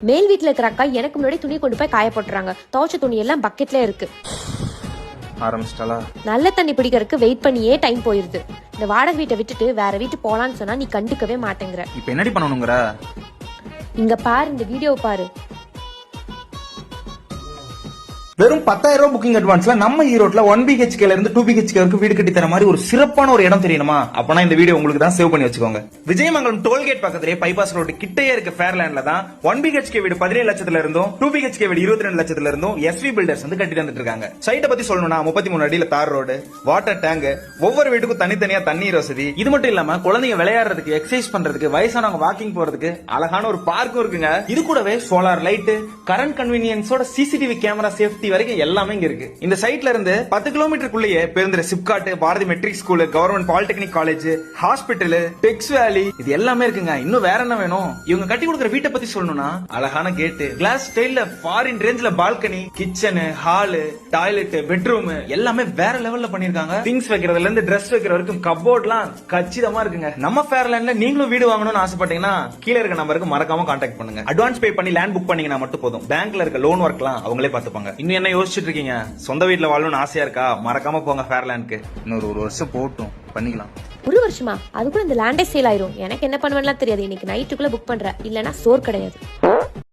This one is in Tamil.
மேல் வீட்டுல இருக்கிற அக்கா எனக்கு முன்னாடி துணி கொண்டு போய் காய போட்டுறாங்க. துவைச்ச துணி எல்லாம் பக்கெட்ல இருக்கு. ஆரம்பிச்சிட்டாளா? நல்ல தண்ணி பிடிக்கிறதுக்கு வெயிட் பண்ணியே டைம் போயிருது. இந்த வாடகை வீட்டை விட்டுட்டு வேற வீட்டு போலான்னு சொன்னா நீ கண்டுக்கவே மாட்டேங்கிற. இப்ப என்னடி பண்ணணுங்கிற? இங்க பாரு, இந்த வீடியோ பாரு. வெறும் 10,000 ரூபாய் புக்கிங் அட்வான்ஸ்ல நம்ம ஈரோட்ல 1 BHK இருந்து 2 BHK வரைக்கும் வீடு கட்டி தர மாதிரி ஒரு சிறப்பான ஒரு இடம் தெரியணுமா? அப்பனா இந்த வீடியோ உங்களுக்கு தான் சேவ் பண்ணி வச்சுக்கோங்க. விஜயமங்கலம் டோல்கேட் பக்கத்திலே பைபாஸ் ரோடு கிட்டேயே இருக்க ஃபேர்லேண்ட்ல தான் 1 BHK வீடு 17 லட்சத்துல இருந்தும் 2 BHK வீடு 22 லட்சத்துல இருந்தும் SV பில்டர்ஸ் வந்து கட்டி தந்துட்டு இருக்காங்க. சைட்டை பத்தி சொல்லணும்னா 33 அடியில தார் ரோடு, வாட்டர் டேங்க், ஒவ்வொரு வீட்டுக்கும் தனித்தனியா தண்ணீர் வசதி. இது மட்டும் இல்லாம குழந்தைங்க விளையாடுறதுக்கு, எக்ஸசைஸ் பண்றதுக்கு, வயசானவங்க வாக்கிங் போறதுக்கு அழகான ஒரு பார்க்கும் இருக்குங்க. இது கூடவே சோலார் லைட், கரண்ட் கன்வீனியன்ஸோட CCTV கேமரா சேஃப்டி வரைக்கும் எல்லாமே இங்க இருக்கு. இந்த சைட்ல இருந்து 10 கிலோமீட்டருக்குள்ளேயே பேருந்து SIPCOT, Bharathi matric school, government polytechnic college, hospital, tex valley இது எல்லாமே இருக்குங்க. இன்னும் வேற என்ன வேணும்? இவங்க கட்டி கொடுக்குற வீட்டை பத்தி சொல்லணும்னா அழகான கேட், கிளாஸ் ஸ்டைல்ல ஃபாரின் ரேஞ்ச்ல balcony, kitchen, hall, toilet, bedroom எல்லாமே வேற லெவல்ல பண்ணிருக்காங்க. திங்ஸ் வைக்கிறதுல இருந்து Dress வைக்கிற வரைக்கும் கப்போர்ட்லாம் கச்சிதமா இருக்குங்க. நம்ம ஃபேர்லேண்ட்ல நீங்களும் வீடு வாங்கணும்னு ஆசைப்பட்டீங்கன்னா கீழ இருக்க நம்பருக்கு மறக்காம கான்டாக்ட் பண்ணுங்க. அட்வான்ஸ் பே பண்ணி லேண்ட் புக் பண்ணீங்கன்னா மட்டும் போதும். பேங்க்ல இருக்க லோன் ஒர்க்லாம் அவங்களே பாத்துப்பாங்க. இன்னும் என்ன யோசிச்சுட்டு இருக்கீங்க? சொந்த வீட்ல வாழணும்னு ஆசையா இருக்கா? மறக்காம போங்க ஃபேர்லேண்ட்க்கு. இன்னொரு 1 வருஷம் போட்டும் பண்ணிக்கலாம். 1 வருஷமா? அதுக்குள்ள இந்த லேண்டே சேல் ஆயிரும். எனக்கு என்ன பண்ணுவேன்லாம் தெரியாது. இன்னைக்கு நைட்டுக்குள்ள புக் பண்ற, இல்லனா சோர் கிடையாது.